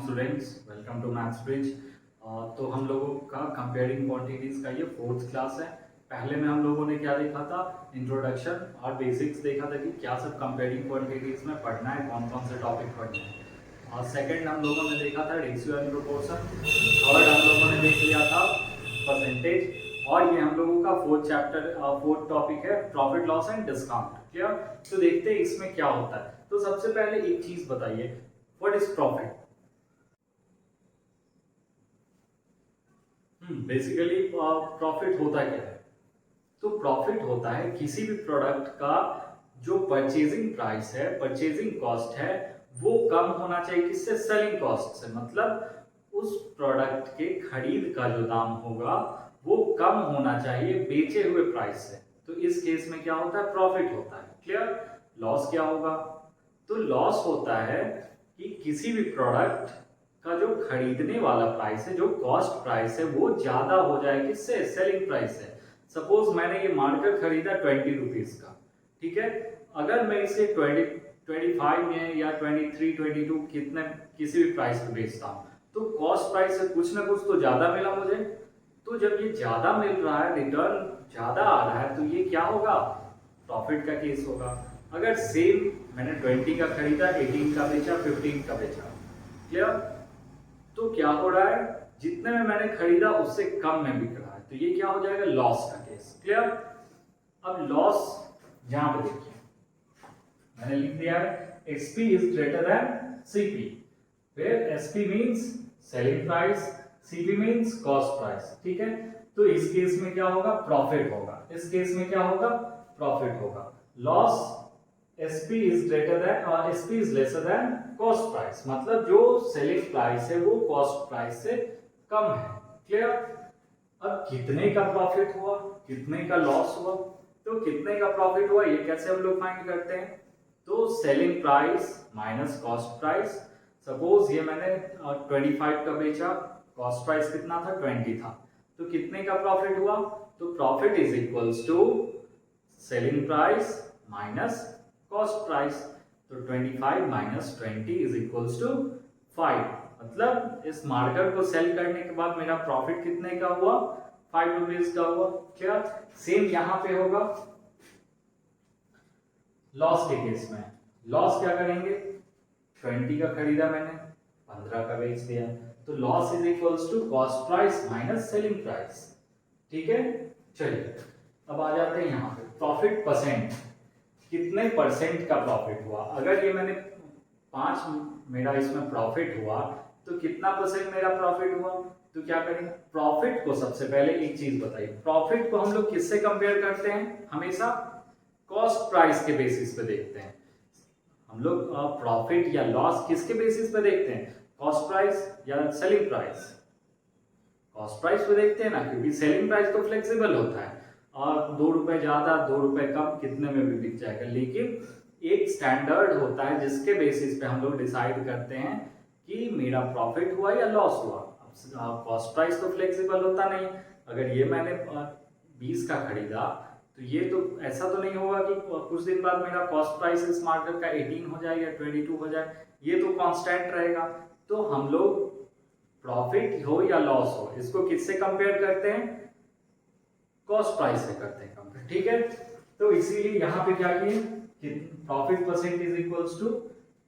Students, welcome to Maths Bridge. तो हम लोगों का कंपेयरिंग क्वांटिटीज का ये फोर्थ क्लास है। पहले में हम लोगों ने क्या देखा था, इंट्रोडक्शन और बेसिक्स देखा था कि क्या सब कंपेयरिंग क्वांटिटीज में पढ़ना है, कौन कौन से टॉपिक पढ़ने हैं। और सेकंड हम लोगों ने देखा था रेशियो एंड प्रोपोर्शन। थर्ड हम लोगों ने देख लिया था परसेंटेज। और ये हम लोगों का फोर्थ टॉपिक है profit loss and discount. Clear? तो देखते हैं इसमें क्या होता है। तो सबसे पहले एक चीज बताइए, what is profit? Basically profit होता क्या है? तो प्रॉफिट होता है किसी भी प्रोडक्ट का जो परचेजिंग प्राइस है, परचेजिंग कॉस्ट है, वो कम होना चाहिए किससे? सेलिंग कॉस्ट से। मतलब उस प्रोडक्ट के खरीद का जो दाम होगा वो कम होना चाहिए बेचे हुए प्राइस से। तो इस केस में क्या होता है? प्रॉफिट होता है। क्लियर? लॉस क्या होगा? तो लॉस होता है कि किसी भी प्रोडक्ट का जो खरीदने वाला प्राइस है, जो कॉस्ट प्राइस है, वो ज्यादा हो जाए किससे? सेलिंग प्राइस से। सपोज मैंने ये मार्कर खरीदा 20 रुपीज का, ठीक है। अगर मैं इसे 25 में या 23, 22 कितने किसी भी प्राइस पे बेचता हूँ, तो कॉस्ट प्राइस से कुछ ना कुछ तो ज्यादा मिला मुझे। तो जब ये ज्यादा मिल रहा है, रिटर्न ज्यादा आ रहा है, तो ये क्या होगा? प्रॉफिट का केस होगा। अगर सेम मैंने 20 का खरीदा, 18 का बेचा, 15 का बेचा, क्लियर? तो क्या हो रहा है? जितने में मैंने खरीदा उससे कम में बिक रहा है, तो ये क्या हो जाएगा? लॉस का केस। क्लियर? अब लॉस यहां पे देखिए, मैंने लिख दिया है SP is greater than CP, where SP means selling price, CP means cost price। ठीक है, तो इस केस में क्या होगा? प्रॉफिट होगा। इस केस में क्या होगा? प्रॉफिट होगा। Loss SP is greater than और SP is lesser than cost price, मतलब जो सेलिंग प्राइस है वो कॉस्ट प्राइस से कम है। क्लियर? अब कितने का प्रॉफिट हुआ, कितने का लॉस हुआ? तो कितने का प्रॉफिट हुआ ये कैसे हम लोग फाइंड करते हैं? तो selling price minus cost price. Suppose ये मैंने 25 का बेचा, कॉस्ट प्राइस कितना था? 20 था, तो कितने का प्रॉफिट हुआ? तो profit is equals to selling price minus cost price. तो 25 माइनस 20 इज इक्वल्स टू 5। मतलब इस मार्कर को सेल करने के बाद मेरा प्रॉफिट कितने का हुआ? 5 रुपीज का हुआ। क्या सेम यहां पे होगा लॉस के केस में? लॉस क्या करेंगे? 20 का खरीदा मैंने, 15 का बेच दिया, तो loss is equals to cost price minus selling price. ठीक है, चलिए अब आ जाते हैं यहाँ पे प्रॉफिट परसेंट। कितने परसेंट का प्रॉफिट हुआ? अगर ये मैंने 5 मेरा इसमें प्रॉफिट हुआ, तो कितना परसेंट मेरा प्रॉफिट हुआ? तो क्या करेंगे? प्रॉफिट को सबसे पहले एक चीज बताइए, प्रॉफिट को हम लोग किससे कंपेयर करते हैं? हमेशा कॉस्ट प्राइस के बेसिस पे देखते हैं हम लोग। प्रॉफिट या लॉस किसके बेसिस पे देखते हैं? कॉस्ट प्राइस या सेलिंग प्राइस? कॉस्ट प्राइस पे देखते हैं ना, क्योंकि सेलिंग प्राइस तो फ्लेक्सिबल होता है और 2 रुपए ज्यादा 2 रुपए कम कितने में भी बिक जाएगा। लेकिन एक स्टैंडर्ड होता है जिसके बेसिस पे हम लोग डिसाइड करते हैं कि मेरा प्रॉफिट हुआ या लॉस हुआ। कॉस्ट प्राइस तो फ्लेक्सिबल होता नहीं। अगर ये मैंने 20 का खरीदा, तो ये तो ऐसा तो नहीं होगा कि कुछ दिन बाद मेरा कॉस्ट प्राइस इस मार्केट का 18 हो जाए या 22 हो जाए, ये तो कांस्टेंट रहेगा। तो हम लोग प्रॉफिट हो या लॉस हो, इसको किससे कंपेयर करते हैं? कॉस्ट प्राइस से करते हैं कंपेयर। ठीक है, तो इसीलिए यहां पे क्या किए कि profit percent is equals to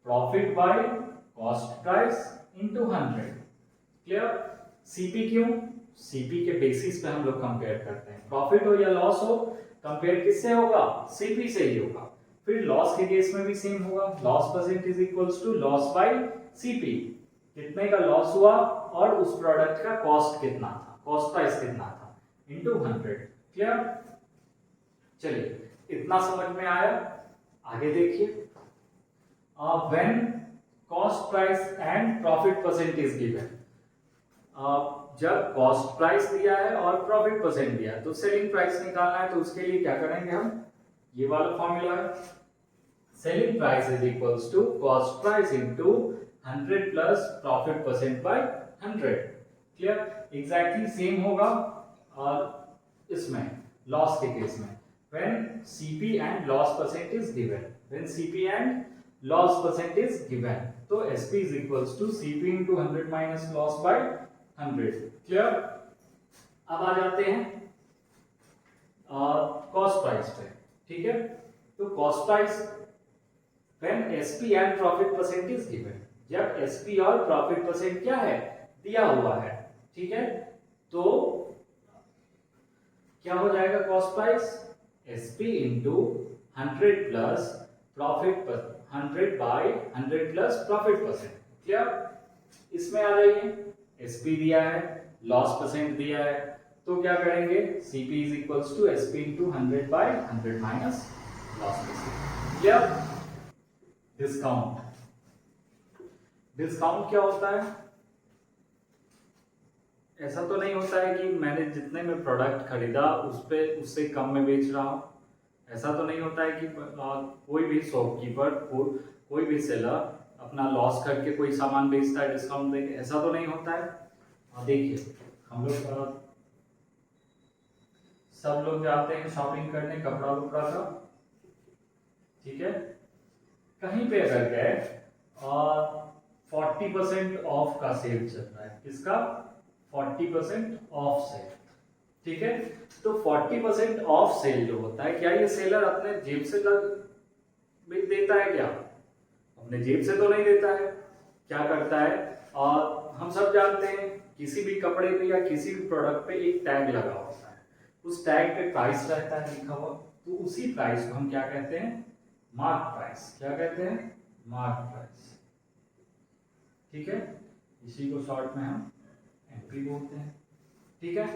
profit by cost price into 100। Clear? CP क्यों? सीपी के बेसिस पे हम लोग कंपेयर करते हैं। प्रॉफिट हो या लॉस हो, कंपेयर किससे होगा? सीपी से ही होगा। फिर लॉस के केस में भी सेम होगा, loss percent is equals to loss by CP. कितने का लॉस हुआ और उस प्रोडक्ट का कॉस्ट कितना था, कॉस्ट प्राइस कितना था, इनटू 100। क्लियर? चलिए इतना समझ में आया। आगे देखिए, when cost price and profit percent is given. जब कॉस्ट प्राइस दिया है और प्रॉफिट परसेंट दिया है, तो सेलिंग प्राइस निकालना है। तो उसके लिए क्या करेंगे हम? ये वाला फॉर्मूला है, selling price is equals to cost price into 100 plus profit percent by 100। Clear? Exactly same होगा और इसमें लॉस के केस में, when CP and loss percent is given, when CP and loss percent is given, तो SP is equals to CP into 100 minus loss by 100। Clear. अब आ जाते हैं कॉस्ट प्राइस पे। ठीक है, तो cost price when SP and profit percent is given, जब एसपी और प्रॉफिट परसेंट क्या है, दिया हुआ है। ठीक है, तो क्या हो जाएगा cost price, SP into 100 plus profit पर 100 by 100 plus profit percent. Clear. इसमें आ जाइए, एसपी दिया है, लॉस परसेंट दिया है, तो क्या करेंगे, CP is equals to SP into 100 by 100 minus loss percent. Clear. Discount, discount क्या होता है, ऐसा तो नहीं होता है कि मैंने जितने में प्रोडक्ट खरीदा उस पे उससे कम में बेच रहा हूं। ऐसा तो नहीं होता है कि कोई भी शॉपकीपर कोई भी सेलर अपना लॉस करके कोई सामान बेचता है डिस्काउंट देके, ऐसा तो नहीं होता है। देखिए हम लोग सब लोग जाते हैं शॉपिंग करने कपड़ा वपड़ा का। ठीक है, कहीं पे अगर गए और 40% ऑफ का सेल चल रहा है, किसका, 40% ऑफ सेल। ठीक है, तो 40% ऑफ सेल जो होता है, क्या ये सेलर अपने जेब से देता है क्या, अपने जेब से तो नहीं देता है। क्या करता है, और हम सब जानते हैं किसी भी कपड़े पे या किसी भी प्रोडक्ट पे एक टैग लगा होता है, उस टैग पे प्राइस रहता है लिखा हुआ, तो उसी प्राइस को हम क्या कहते हैं, मार्क प्राइस। क्या कहते हैं, मार्क प्राइस। ठीक है, इसी को शॉर्ट में हम एमपी बोलते हैं। ठीक है,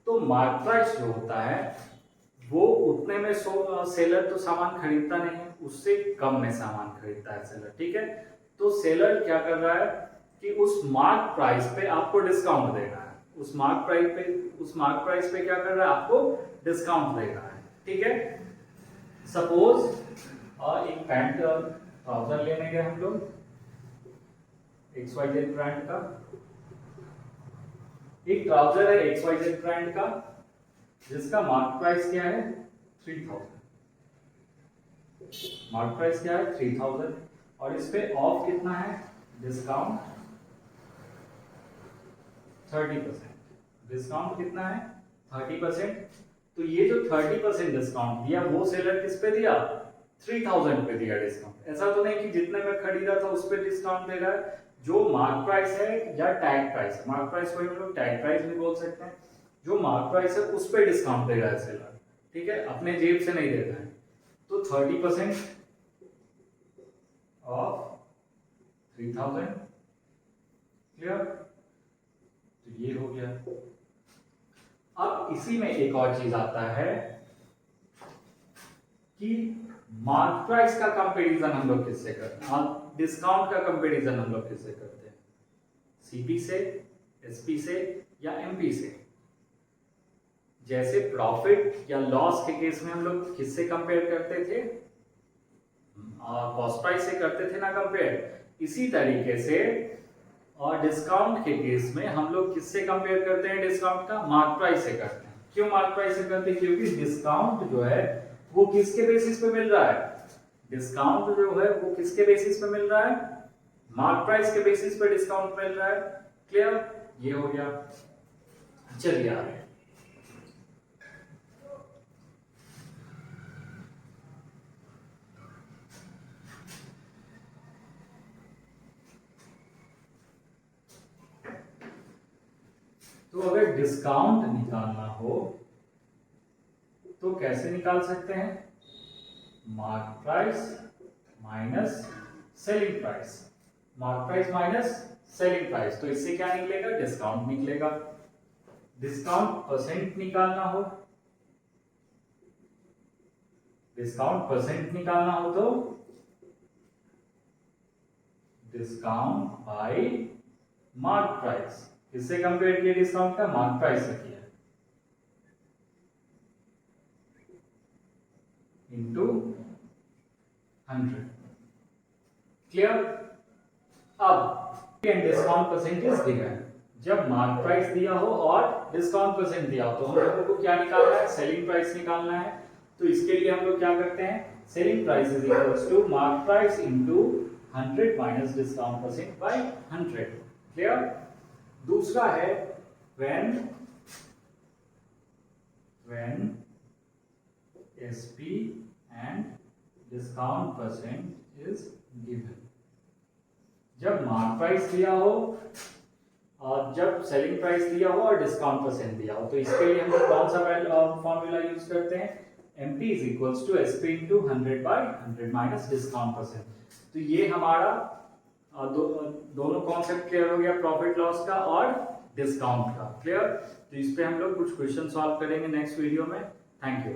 तो मार्क प्राइस जो होता है वो उतने में सेलर तो सामान खरीदता नहीं है, उससे कम में सामान खरीदता है सेलर। ठीक है, तो सेलर क्या कर रहा है कि उस मार्क प्राइस पे आपको डिस्काउंट दे रहा है, उस मार्क प्राइस पे क्या कर रहा है, आपको डिस्काउंट दे रहा है। ठीक है, सपोज एक पैंट ट्राउजर लेने गए हम लोग XYZ ब्रांड का, एक ट्राउजर है XYZ ब्रांड का जिसका मार्क प्राइस क्या है, 3000। मार्क प्राइस क्या है, 3000, और इस पे ऑफ कितना है, डिस्काउंट 30%। डिस्काउंट कितना है, 30%। तो ये जो 30% डिस्काउंट दिया वो सेलर किस पे दिया, 3000 पे दिया डिस्काउंट। ऐसा तो नहीं कि जितने में खरीदा था उस पे डिस्काउंट दे रहा है, जो मार्क प्राइस है या टैग प्राइस है, मार्क प्राइस को हम लोग टैग प्राइस भी बोल सकते हैं, जो मार्क प्राइस है उस पे डिस्काउंट दे रहा है सेलर। ठीक है, अपने जेब से नहीं देता है। तो 30% ऑफ 3000। क्लियर, तो ये हो गया। अब इसी में एक और चीज आता है कि मार्क प्राइस का कंपैरिजन हम लोग किससे करते हैं, डिस्काउंट का कंपैरिजन हम लोग किससे करते हैं, सीपी से, एसपी से या एमपी से। जैसे प्रॉफिट या लॉस के केस में हम लोग किससे कंपेयर करते थे, कॉस्ट प्राइस से करते थे ना कंपेयर। इसी तरीके से और डिस्काउंट के केस में हम लोग किससे कंपेयर करते हैं, डिस्काउंट का मार्क प्राइस से करते हैं। क्यों मार्क प्राइस से करते हैं, क्योंकि डिस्काउंट जो है वो किसके बेसिस पे मिल रहा है, डिस्काउंट जो है वो किसके बेसिस पे मिल रहा है, मार्क प्राइस के बेसिस पे डिस्काउंट मिल रहा है। क्लियर, ये हो गया। चलिए आगे, तो अगर डिस्काउंट निकालना हो तो कैसे निकाल सकते हैं, mark price minus selling price, mark price minus selling price. तो इससे क्या निकलेगा, डिस्काउंट निकलेगा। डिस्काउंट परसेंट निकालना हो, डिस्काउंट परसेंट निकालना हो तो डिस्काउंट बाय मार्क प्राइस। किससे कंपेयर किया डिस्काउंट का, मार्क प्राइस से किया, इंटू 100। क्लियर। अब डिस्काउंट परसेंटेज दिया है, जब मार्क प्राइस दिया हो और डिस्काउंट परसेंट दिया हो तो हम लोगों को क्या निकालना है, सेलिंग प्राइस निकालना है। तो इसके लिए हम लोग क्या करते हैं, selling price is equals to mark price into 100 minus discount percent by 100। Clear? दूसरा है when SP and discount percent is given। जब मार्क प्राइस दिया हो और जब सेलिंग प्राइस दिया हो और डिस्काउंट परसेंट दिया हो, तो इसके लिए हम कौन सा फॉर्मूला यूज करते हैं? MT is equals to SP into 100 by 100 minus discount percent. तो ये हमारा दोनों कॉन्सेप्ट क्लियर हो गया, प्रॉफिट लॉस का और डिस्काउंट का। क्लियर? तो इस पे हम लोग कुछ क्वेश्चन सॉल्व करेंगे नेक्स्ट वीडियो में। Thank you.